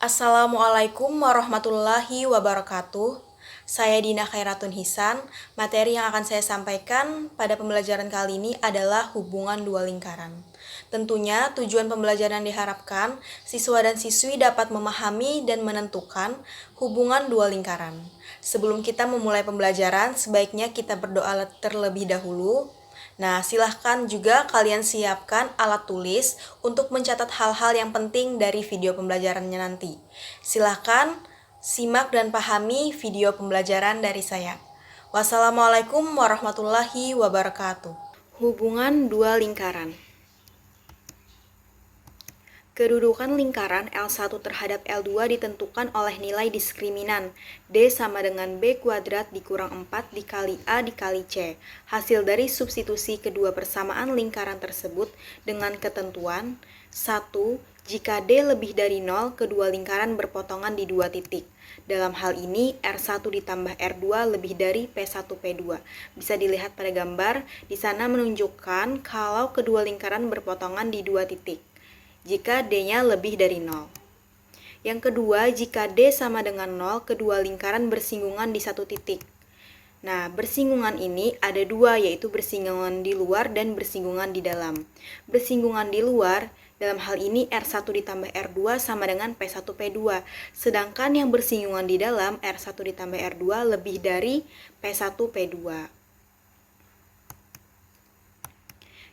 Assalamualaikum warahmatullahi wabarakatuh. Saya Dina Khairatun Hisan. Materi yang akan saya sampaikan pada pembelajaran kali ini adalah hubungan dua lingkaran. Tentunya tujuan pembelajaran diharapkan siswa dan siswi dapat memahami dan menentukan hubungan dua lingkaran. Sebelum kita memulai pembelajaran, sebaiknya kita berdoa terlebih dahulu. Nah, silahkan juga kalian siapkan alat tulis untuk mencatat hal-hal yang penting dari video pembelajarannya nanti. Silahkan simak dan pahami video pembelajaran dari saya. Wassalamualaikum warahmatullahi wabarakatuh. Hubungan dua lingkaran. Kedudukan lingkaran L1 terhadap L2 ditentukan oleh nilai diskriminan D sama dengan B kuadrat dikurang 4 dikali A dikali C. Hasil dari substitusi kedua persamaan lingkaran tersebut dengan ketentuan 1. Jika D lebih dari 0, kedua lingkaran berpotongan di dua titik. Dalam hal ini, R1 ditambah R2 lebih dari P1P2. Bisa dilihat pada gambar, di sana menunjukkan kalau kedua lingkaran berpotongan di dua titik jika D-nya lebih dari 0. Yang kedua, jika D sama dengan 0, kedua lingkaran bersinggungan di satu titik. Nah, bersinggungan ini ada dua, yaitu bersinggungan di luar dan bersinggungan di dalam. Bersinggungan di luar, dalam hal ini R1 ditambah R2 sama dengan P1P2. Sedangkan yang bersinggungan di dalam, R1 ditambah R2 lebih dari P1P2.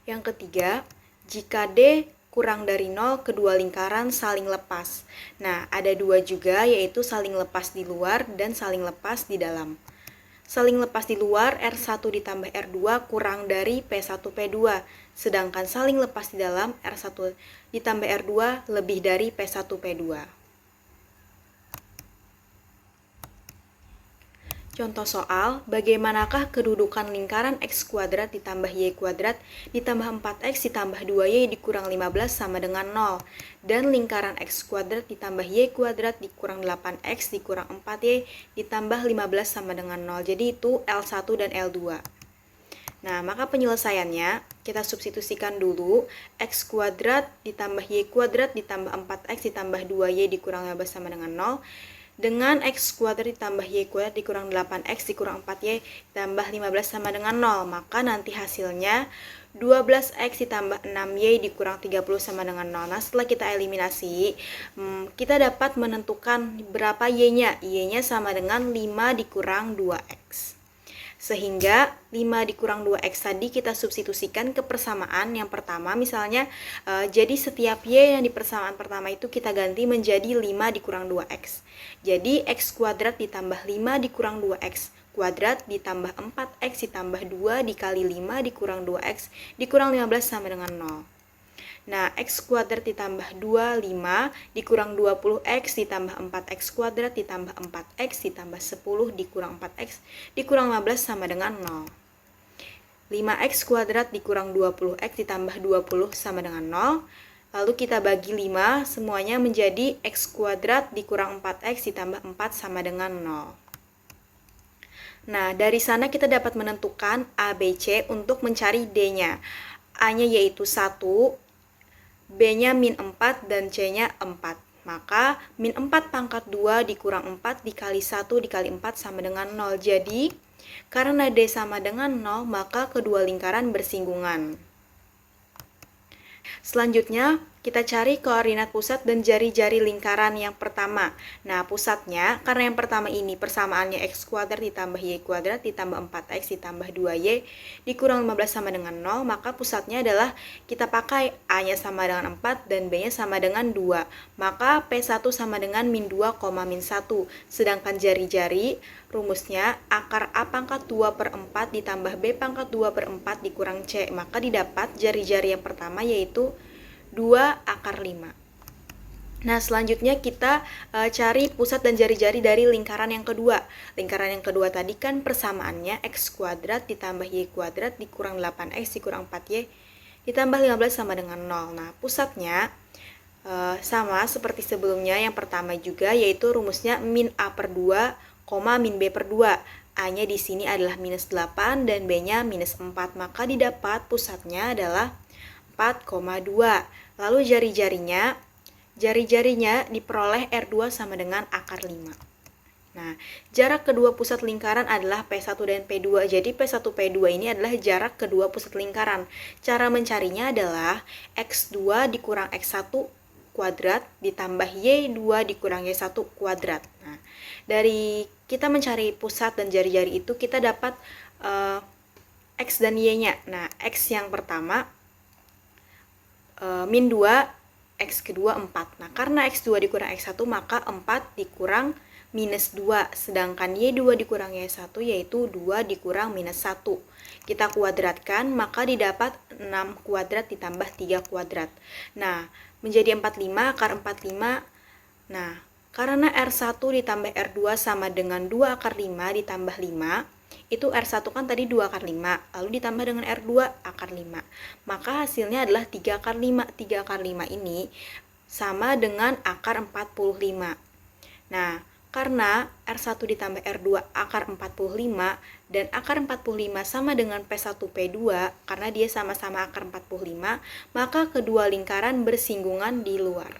Yang ketiga, jika D kurang dari 0, kedua lingkaran saling lepas. Nah, ada dua juga, yaitu saling lepas di luar dan saling lepas di dalam. Saling lepas di luar, R1 ditambah R2 kurang dari P1P2. Sedangkan saling lepas di dalam, R1 ditambah R2 lebih dari P1P2. Contoh soal, bagaimanakah kedudukan lingkaran X kuadrat ditambah Y kuadrat ditambah 4X ditambah 2Y dikurang 15 sama dengan 0, dan lingkaran X kuadrat ditambah Y kuadrat dikurang 8X dikurang 4Y ditambah 15 sama dengan 0. Jadi itu L1 dan L2. Nah, maka penyelesaiannya kita substitusikan dulu X kuadrat ditambah Y kuadrat ditambah 4X ditambah 2Y dikurang 15 sama dengan 0 dengan X kuadrat ditambah Y kuadrat dikurang 8X dikurang 4Y ditambah 15 sama dengan 0. Maka nanti hasilnya 12X ditambah 6Y dikurang 30 sama dengan 0. Nah, setelah kita eliminasi, kita dapat menentukan berapa Y-nya. Y-nya sama dengan 5 dikurang 2X. Sehingga 5 dikurang 2X tadi kita substitusikan ke persamaan yang pertama. Misalnya, jadi setiap Y yang di persamaan pertama itu kita ganti menjadi 5 dikurang 2X. Jadi, X kuadrat ditambah 5 dikurang 2X kuadrat ditambah 4X ditambah 2 dikali 5 dikurang 2X dikurang 15 sama dengan 0. Nah, X kuadrat ditambah 2, 5, dikurang 20X ditambah 4X kuadrat ditambah 4X ditambah 10 dikurang 4X dikurang 15 sama dengan 0. 5X kuadrat dikurang 20X ditambah 20 sama dengan 0. Lalu kita bagi 5, semuanya menjadi X kuadrat dikurang 4X ditambah 4 sama dengan 0. Nah, dari sana kita dapat menentukan A, B, C untuk mencari D-nya. A-nya yaitu 1, B-nya min 4 dan C-nya 4. Maka min 4 pangkat 2 dikurang 4 dikali 1 dikali 4 sama dengan 0. Jadi, karena D sama dengan 0, maka kedua lingkaran bersinggungan. Selanjutnya, kita cari koordinat pusat dan jari-jari lingkaran yang pertama. Nah, pusatnya, karena yang pertama ini persamaannya X kuadrat ditambah Y kuadrat ditambah 4X ditambah 2Y dikurang 15 sama dengan 0, maka pusatnya adalah kita pakai A-nya sama dengan 4 dan B-nya sama dengan 2. Maka P1 sama dengan min 2, min 1. Sedangkan jari-jari, rumusnya akar A pangkat 2 per 4 ditambah B pangkat 2 per 4 dikurang C. Maka didapat jari-jari yang pertama yaitu 2 akar 5. Nah, selanjutnya kita cari pusat dan jari-jari dari lingkaran yang kedua. Lingkaran yang kedua tadi kan persamaannya X kuadrat ditambah Y kuadrat dikurang 8X dikurang 4Y ditambah 15 sama dengan 0. Nah, pusatnya sama seperti sebelumnya yang pertama juga, yaitu rumusnya min A per 2, min B per 2. A-nya di sini adalah minus 8 dan B-nya minus 4. Maka didapat pusatnya adalah 4,2. Lalu jari-jarinya, Jari-jarinya diperoleh R2 sama dengan akar 5. Nah, jarak kedua pusat lingkaran adalah P1 dan P2. Jadi P1, P2 ini adalah jarak kedua pusat lingkaran. Cara mencarinya adalah X2 dikurang X1 kuadrat ditambah Y2 dikurang Y1 kuadrat. Nah, dari kita mencari pusat dan jari-jari itu kita dapat X dan Y-nya. Nah, X yang pertama min 2, X kedua 4. Nah, karena X2 dikurang X1 maka 4 dikurang minus 2, sedangkan Y2 dikurang Y1 yaitu 2 dikurang minus 1. Kita kuadratkan, maka didapat 6 kuadrat ditambah 3 kuadrat. Nah, menjadi 45, akar 45. Nah, karena R1 ditambah R2 sama dengan 2 akar 5 ditambah 5, itu R1 kan tadi 2 akar 5, lalu ditambah dengan R2 akar 5. Maka hasilnya adalah 3 akar 5. 3 akar 5 ini sama dengan akar 45. Nah, karena R1 ditambah R2 akar 45 dan akar 45 sama dengan P1 P2 karena dia sama-sama akar 45, maka kedua lingkaran bersinggungan di luar.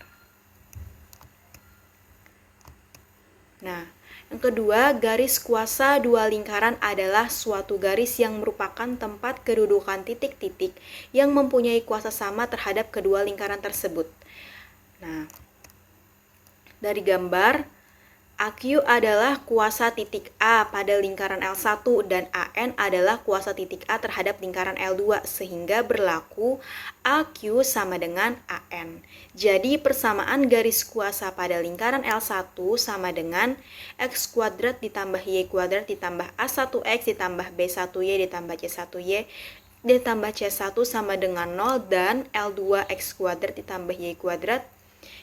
Nah, yang kedua, garis kuasa dua lingkaran adalah suatu garis yang merupakan tempat kedudukan titik-titik yang mempunyai kuasa sama terhadap kedua lingkaran tersebut. Nah, dari gambar, AQ adalah kuasa titik A pada lingkaran L1 dan AN adalah kuasa titik A terhadap lingkaran L2 sehingga berlaku AQ sama dengan AN. Jadi persamaan garis kuasa pada lingkaran L1 sama dengan X kuadrat ditambah Y kuadrat ditambah A1X ditambah B1Y ditambah C1Y ditambah C1 sama dengan 0 dan L2X kuadrat ditambah Y kuadrat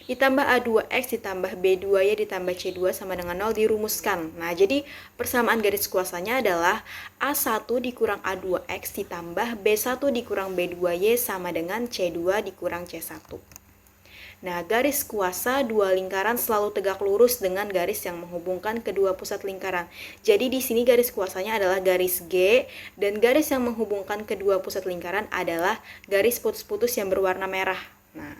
ditambah A2X ditambah B2Y ditambah C2 sama dengan 0 dirumuskan. Nah, jadi persamaan garis kuasanya adalah A1 dikurang A2X ditambah B1 dikurang B2Y sama dengan C2 dikurang C1. Nah, garis kuasa dua lingkaran selalu tegak lurus dengan garis yang menghubungkan kedua pusat lingkaran. Jadi di sini garis kuasanya adalah garis G dan garis yang menghubungkan kedua pusat lingkaran adalah garis putus-putus yang berwarna merah. Nah,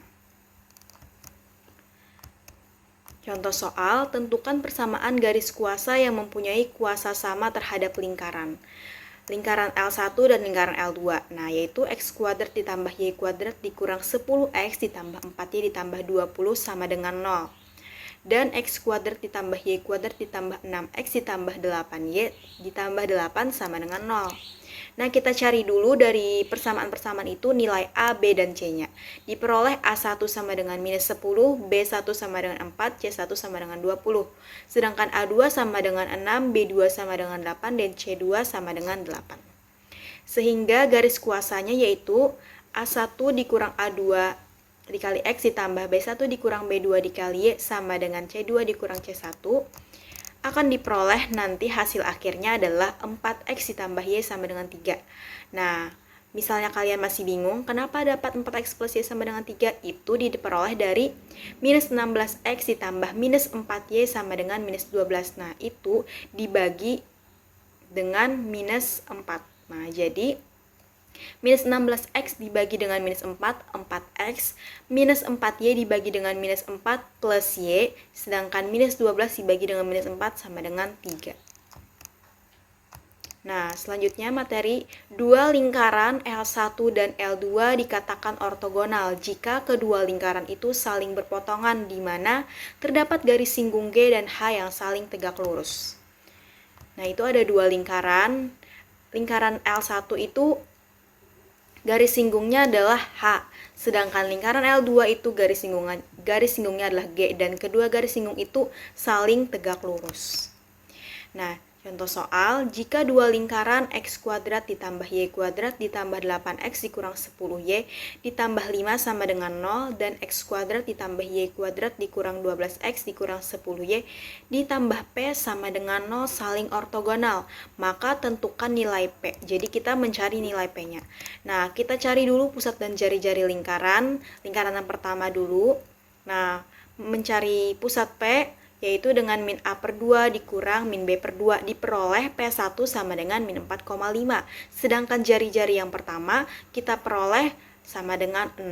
contoh soal, tentukan persamaan garis kuasa yang mempunyai kuasa sama terhadap lingkaran L1 dan lingkaran L2. Nah, yaitu X kuadrat ditambah Y kuadrat dikurang 10X ditambah 4Y ditambah 20 sama dengan 0. Dan X kuadrat ditambah Y kuadrat ditambah 6X ditambah 8Y ditambah 8 sama dengan 0. Nah, kita cari dulu dari persamaan-persamaan itu nilai A, B, dan C-nya. Diperoleh A1 sama dengan minus 10, B1 sama dengan 4, C1 sama dengan 20. Sedangkan A2 sama dengan 6, B2 sama dengan 8, dan C2 sama dengan 8. Sehingga garis kuasanya yaitu A1 dikurang A2 dikali X ditambah B1 dikurang B2 dikali Y sama dengan C2 dikurang C1 akan diperoleh nanti hasil akhirnya adalah 4X ditambah Y sama dengan 3. Nah, misalnya kalian masih bingung kenapa dapat 4X plus Y sama dengan 3, itu diperoleh dari minus 16X ditambah minus 4Y sama dengan minus 12. Nah, itu dibagi dengan minus 4. Nah, jadi minus 16X dibagi dengan minus 4, 4X, minus 4Y dibagi dengan minus 4 plus Y, sedangkan minus 12 dibagi dengan minus 4 sama dengan 3. Nah, selanjutnya materi dua lingkaran L1 dan L2 dikatakan ortogonal jika kedua lingkaran itu saling berpotongan di mana terdapat garis singgung G dan H yang saling tegak lurus. Nah, itu ada dua lingkaran. Lingkaran L1 itu garis singgungnya adalah H, sedangkan lingkaran L2 itu garis singgungnya adalah G dan kedua garis singgung itu saling tegak lurus. Nah, contoh soal, jika dua lingkaran X kuadrat ditambah Y kuadrat ditambah 8X dikurang 10Y ditambah 5 sama dengan 0 dan X kuadrat ditambah Y kuadrat dikurang 12X dikurang 10Y ditambah P sama dengan 0 saling ortogonal, maka tentukan nilai P. Jadi kita mencari nilai P-nya. Nah, kita cari dulu pusat dan jari-jari lingkaran yang pertama dulu. Nah, mencari pusat P yaitu dengan min A per 2 dikurang min B per 2 diperoleh P1 sama dengan min 4,5. Sedangkan jari-jari yang pertama kita peroleh sama dengan 6.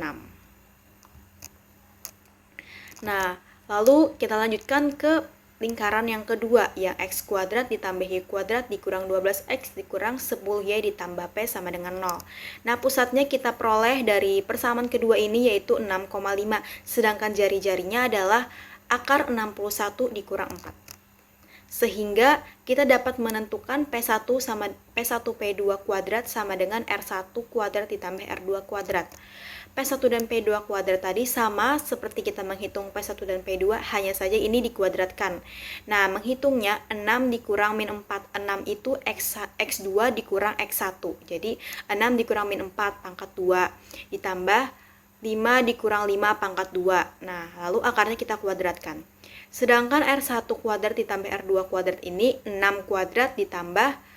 Nah, lalu kita lanjutkan ke lingkaran yang kedua, yang x kuadrat ditambah y kuadrat dikurang 12x dikurang 10y ditambah p sama dengan 0. Nah, pusatnya kita peroleh dari persamaan kedua ini yaitu 6,5, sedangkan jari-jarinya adalah akar 61 dikurang 4. Sehingga kita dapat menentukan P1 sama P1 P2 kuadrat sama dengan R1 kuadrat ditambah R2 kuadrat. P1 dan P2 kuadrat tadi sama seperti kita menghitung P1 dan P2, hanya saja ini dikuadratkan. Nah, menghitungnya 6 dikurang min 4. 6 itu X2 dikurang X1. Jadi 6 dikurang min 4 pangkat 2 ditambah 5 dikurang 5 pangkat 2. Nah, lalu akarnya kita kuadratkan. Sedangkan R1 kuadrat ditambah R2 kuadrat ini 6 kuadrat ditambah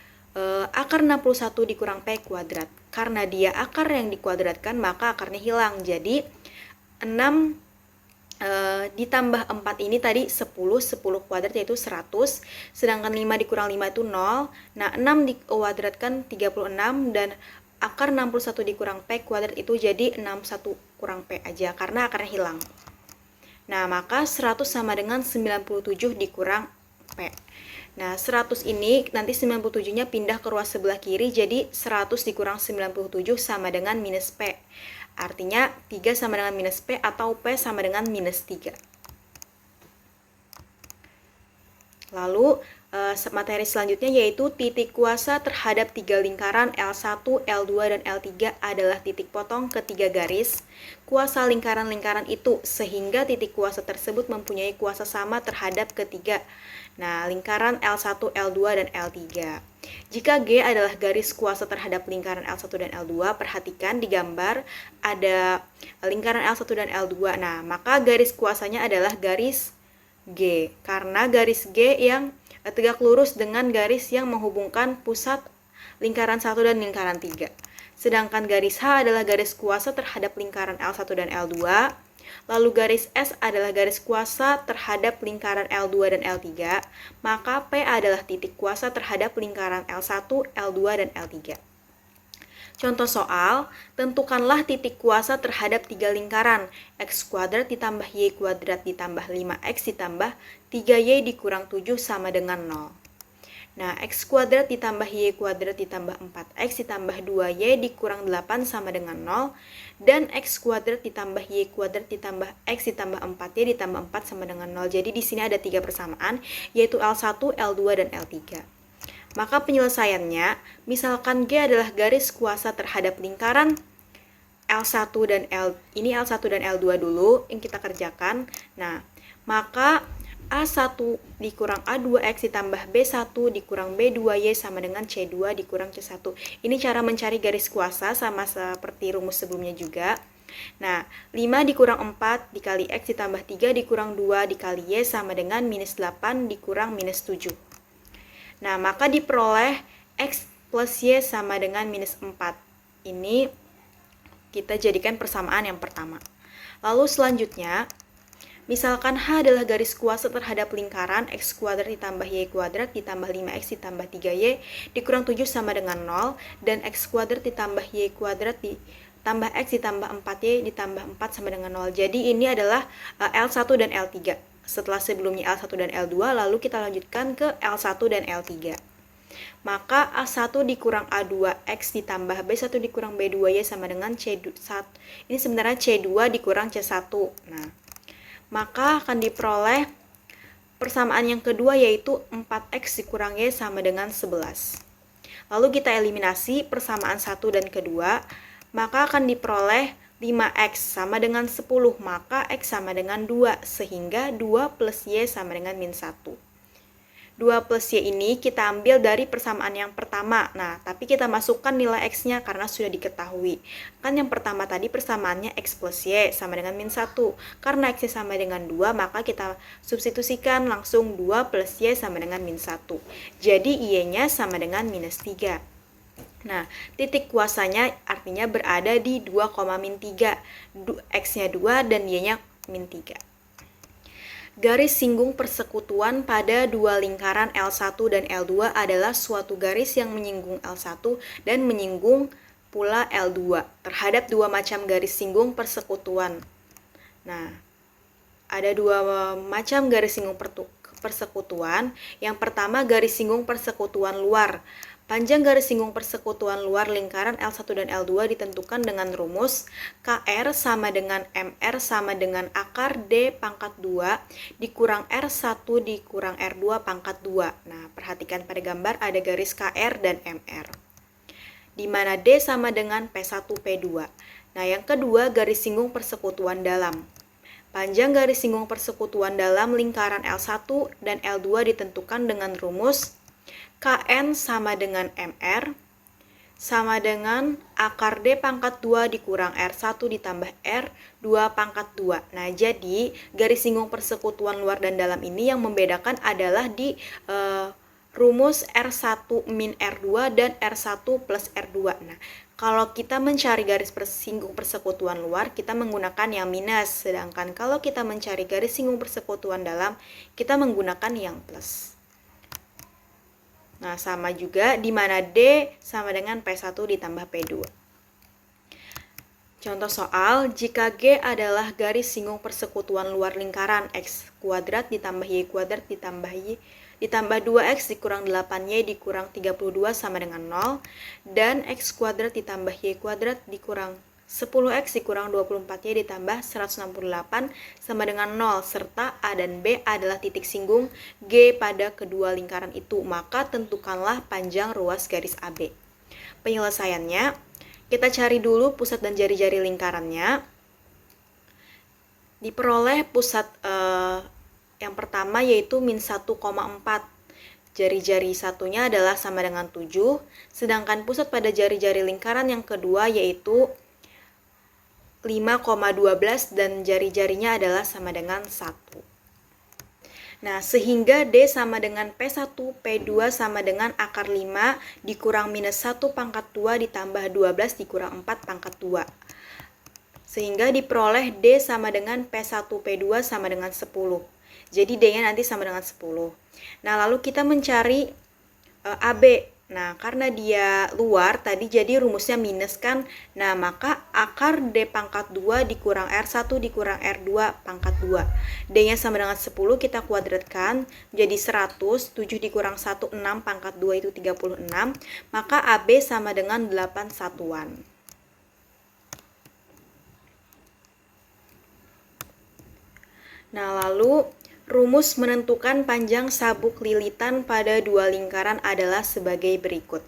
akar 61 dikurang P kuadrat. Karena dia akar yang dikuadratkan, maka akarnya hilang. Jadi 6 ditambah 4 ini tadi 10 kuadrat yaitu 100. Sedangkan 5 dikurang 5 itu 0. Nah, 6 dikuadratkan 36 dan akar 61 dikurang P kuadrat itu jadi 61 kurang P aja karena akarnya hilang. Nah, maka 100 sama dengan 97 dikurang P. Nah, 100 ini nanti 97-nya pindah ke ruas sebelah kiri, jadi 100 dikurang 97 sama dengan minus P. Artinya 3 sama dengan minus P atau P sama dengan minus 3. Lalu, materi selanjutnya yaitu titik kuasa terhadap 3 lingkaran L1, L2, dan L3 adalah titik potong ketiga garis kuasa lingkaran-lingkaran itu, sehingga titik kuasa tersebut mempunyai kuasa sama terhadap ketiga. Nah, lingkaran L1, L2, dan L3. Jika G adalah garis kuasa terhadap lingkaran L1 dan L2, perhatikan di gambar ada lingkaran L1 dan L2. Nah, maka garis kuasanya adalah garis G, karena garis G yang tegak lurus dengan garis yang menghubungkan pusat lingkaran 1 dan lingkaran 3. Sedangkan garis H adalah garis kuasa terhadap lingkaran L1 dan L2. Lalu garis S adalah garis kuasa terhadap lingkaran L2 dan L3. Maka P adalah titik kuasa terhadap lingkaran L1, L2, dan L3. Contoh soal, tentukanlah titik kuasa terhadap 3 lingkaran, x kuadrat ditambah y kuadrat ditambah 5x ditambah 3y dikurang 7 sama dengan 0. Nah, x kuadrat ditambah y kuadrat ditambah 4x ditambah 2y dikurang 8 sama dengan 0, dan x kuadrat ditambah y kuadrat ditambah x ditambah 4y ditambah 4 sama dengan 0. Jadi di sini ada 3 persamaan, yaitu L1, L2, dan L3. Maka penyelesaiannya, misalkan G adalah garis kuasa terhadap lingkaran L1 dan ini L1 dan L2 dulu yang kita kerjakan. Nah, maka A1 dikurang A2X ditambah B1 dikurang B2Y sama dengan C2 dikurang C1. Ini cara mencari garis kuasa sama seperti rumus sebelumnya juga. Nah, 5 dikurang 4 dikali X ditambah 3 dikurang 2 dikali Y sama dengan minus 8 dikurang minus 7. Nah, maka diperoleh X plus Y sama dengan minus 4. Ini kita jadikan persamaan yang pertama. Lalu selanjutnya, misalkan H adalah garis kuasa terhadap lingkaran x kuadrat ditambah y kuadrat ditambah 5x ditambah 3y dikurang 7 sama dengan 0, dan x kuadrat ditambah y kuadrat ditambah x ditambah 4y ditambah 4 sama dengan 0. Jadi ini adalah L1 dan L3. Setelah sebelumnya L1 dan L2, lalu kita lanjutkan ke L1 dan L3. Maka A1 dikurang A2X ditambah B1 dikurang B2Y sama dengan C1. Ini sebenarnya C2 dikurang C1. Nah, maka akan diperoleh persamaan yang kedua yaitu 4X dikurang Y sama dengan 11. Lalu kita eliminasi persamaan 1 dan kedua, maka akan diperoleh 5x sama dengan 10, maka x sama dengan 2, sehingga 2 plus y sama dengan min 1. 2 plus y ini kita ambil dari persamaan yang pertama. Nah, tapi kita masukkan nilai x-nya karena sudah diketahui. Kan yang pertama tadi persamaannya x plus y sama dengan min 1. Karena x sama dengan 2, maka kita substitusikan langsung 2 plus y sama dengan min 1. Jadi y-nya sama dengan minus 3. Nah, titik kuasanya artinya berada di 2, min 3. X-nya 2 dan Y-nya min 3. Garis singgung persekutuan pada dua lingkaran L1 dan L2 adalah suatu garis yang menyinggung L1 dan menyinggung pula L2 terhadap dua macam garis singgung persekutuan. Nah, ada dua macam garis singgung persekutuan. Yang pertama, garis singgung persekutuan luar. Panjang garis singgung persekutuan luar lingkaran L1 dan L2 ditentukan dengan rumus KR sama dengan MR sama dengan akar D pangkat 2 dikurang R1 dikurang R2 pangkat 2. Nah, perhatikan pada gambar ada garis KR dan MR, di mana D sama dengan P1 P2. Nah, yang kedua, garis singgung persekutuan dalam. Panjang garis singgung persekutuan dalam lingkaran L1 dan L2 ditentukan dengan rumus KN sama dengan MR sama dengan akar D pangkat 2 dikurang R1 ditambah R2 pangkat 2. Nah, jadi garis singgung persekutuan luar dan dalam ini yang membedakan adalah di rumus R1 min R2 dan R1 plus R2. Nah, kalau kita mencari garis singgung persekutuan luar, kita menggunakan yang minus. Sedangkan kalau kita mencari garis singgung persekutuan dalam, kita menggunakan yang plus. Nah, sama juga di mana D sama dengan P1 ditambah P2. Contoh soal, jika G adalah garis singgung persekutuan luar lingkaran X kuadrat ditambah Y kuadrat ditambah 2X dikurang 8Y dikurang 32 sama dengan 0, dan X kuadrat ditambah Y kuadrat dikurang 10X dikurang 24Y ditambah 168 sama dengan 0, serta A dan B adalah titik singgung G pada kedua lingkaran itu, maka tentukanlah panjang ruas garis AB. Penyelesaiannya, kita cari dulu pusat dan jari-jari lingkarannya. Diperoleh pusat yang pertama yaitu min 1,4. Jari-jari satunya adalah sama dengan 7, sedangkan pusat pada jari-jari lingkaran yang kedua yaitu 5,12 dan jari-jarinya adalah sama dengan 1. Nah, sehingga D sama dengan P1, P2 sama dengan akar 5 dikurang minus 1 pangkat 2 ditambah 12 dikurang 4 pangkat 2. Sehingga diperoleh D sama dengan P1, P2 sama dengan 10. Jadi D-nya nanti sama dengan 10. Nah, lalu kita mencari AB. Nah, karena dia luar tadi jadi rumusnya minus kan. Nah, maka akar D pangkat 2 dikurang R1 dikurang R2 pangkat 2. D-nya sama dengan 10, kita kuadratkan jadi 100, 7 dikurang 1, 6 pangkat 2 itu 36. Maka AB sama dengan 8 satuan. Nah, lalu rumus menentukan panjang sabuk lilitan pada dua lingkaran adalah sebagai berikut.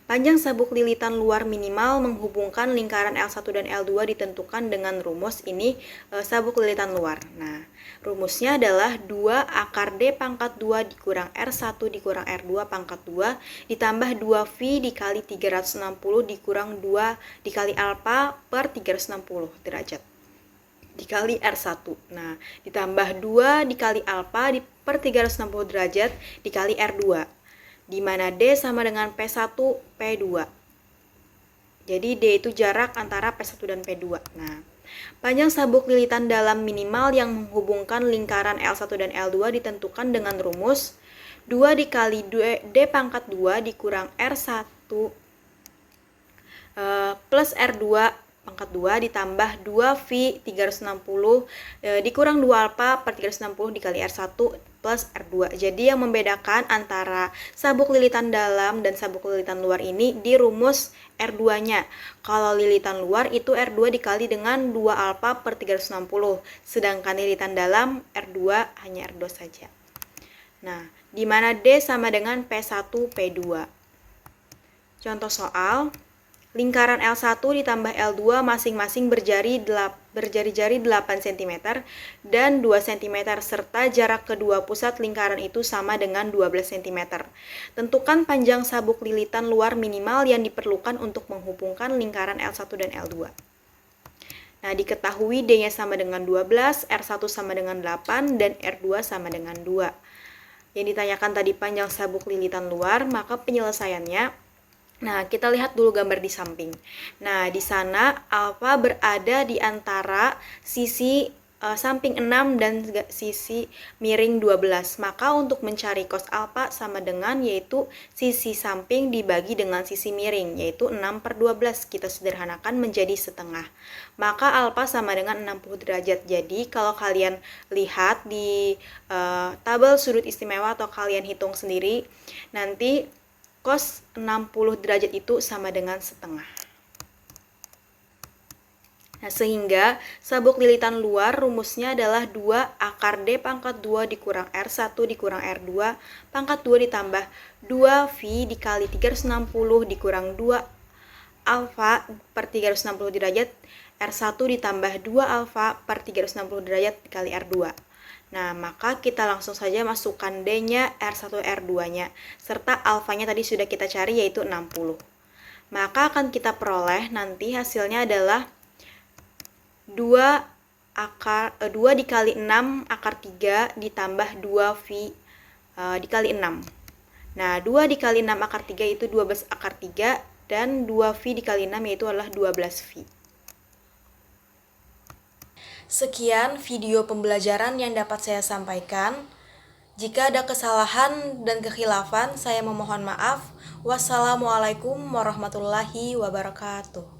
Panjang sabuk lilitan luar minimal menghubungkan lingkaran L1 dan L2 ditentukan dengan rumus ini sabuk lilitan luar. Nah, rumusnya adalah 2 akar D pangkat 2 dikurang R1 dikurang R2 pangkat 2 ditambah 2V dikali 360 dikurang 2 dikali alfa per 360 derajat. Dikali R1. Nah, ditambah 2 dikali alfa per 360 derajat dikali R2. Di mana D sama dengan P1, P2. Jadi D itu jarak antara P1 dan P2. Nah, panjang sabuk lilitan dalam minimal yang menghubungkan lingkaran L1 dan L2 ditentukan dengan rumus 2 dikali D pangkat 2 dikurang R1 plus R2 pangkat 2 ditambah 2V 360 dikurang 2 alfa per 360 dikali R1 plus R2. Jadi yang membedakan antara sabuk lilitan dalam dan sabuk lilitan luar ini di rumus R2-nya. Kalau lilitan luar itu R2 dikali dengan 2 alfa per 360, sedangkan lilitan dalam R2 hanya R2 saja. Nah, di mana D sama dengan P1, P2. Contoh soal, lingkaran L1 ditambah L2 masing-masing berjari-jari 8 cm dan 2 cm serta jarak kedua pusat lingkaran itu sama dengan 12 cm. Tentukan panjang sabuk lilitan luar minimal yang diperlukan untuk menghubungkan lingkaran L1 dan L2. Nah, diketahui D-nya sama dengan 12, R1 sama dengan 8, dan R2 sama dengan 2. Yang ditanyakan tadi panjang sabuk lilitan luar, maka penyelesaiannya, nah, kita lihat dulu gambar di samping. Nah, di sana alfa berada di antara sisi samping 6 dan sisi miring 12. Maka untuk mencari cos alfa sama dengan yaitu sisi samping dibagi dengan sisi miring, yaitu 6/12. Kita sederhanakan menjadi setengah. Maka alfa sama dengan 60 derajat. Jadi kalau kalian lihat di tabel sudut istimewa atau kalian hitung sendiri, nanti cos 60 derajat itu sama dengan setengah. Nah, sehingga sabuk lilitan luar rumusnya adalah 2 akar D pangkat 2 dikurang R1 dikurang R2 pangkat 2 ditambah 2V dikali 360 dikurang 2 alfa per 360 derajat R1 ditambah 2 alfa per 360 derajat dikali R2. Nah, maka kita langsung saja masukkan D-nya, R1, R2-nya, serta alfanya tadi sudah kita cari yaitu 60. Maka akan kita peroleh nanti hasilnya adalah 2 dikali 6 akar 3 ditambah 2V dikali 6. Nah, 2 dikali 6 akar 3 itu 12 akar 3 dan 2V dikali 6 yaitu adalah 12V. Sekian video pembelajaran yang dapat saya sampaikan. Jika ada kesalahan dan kekhilafan, saya memohon maaf. Wassalamualaikum warahmatullahi wabarakatuh.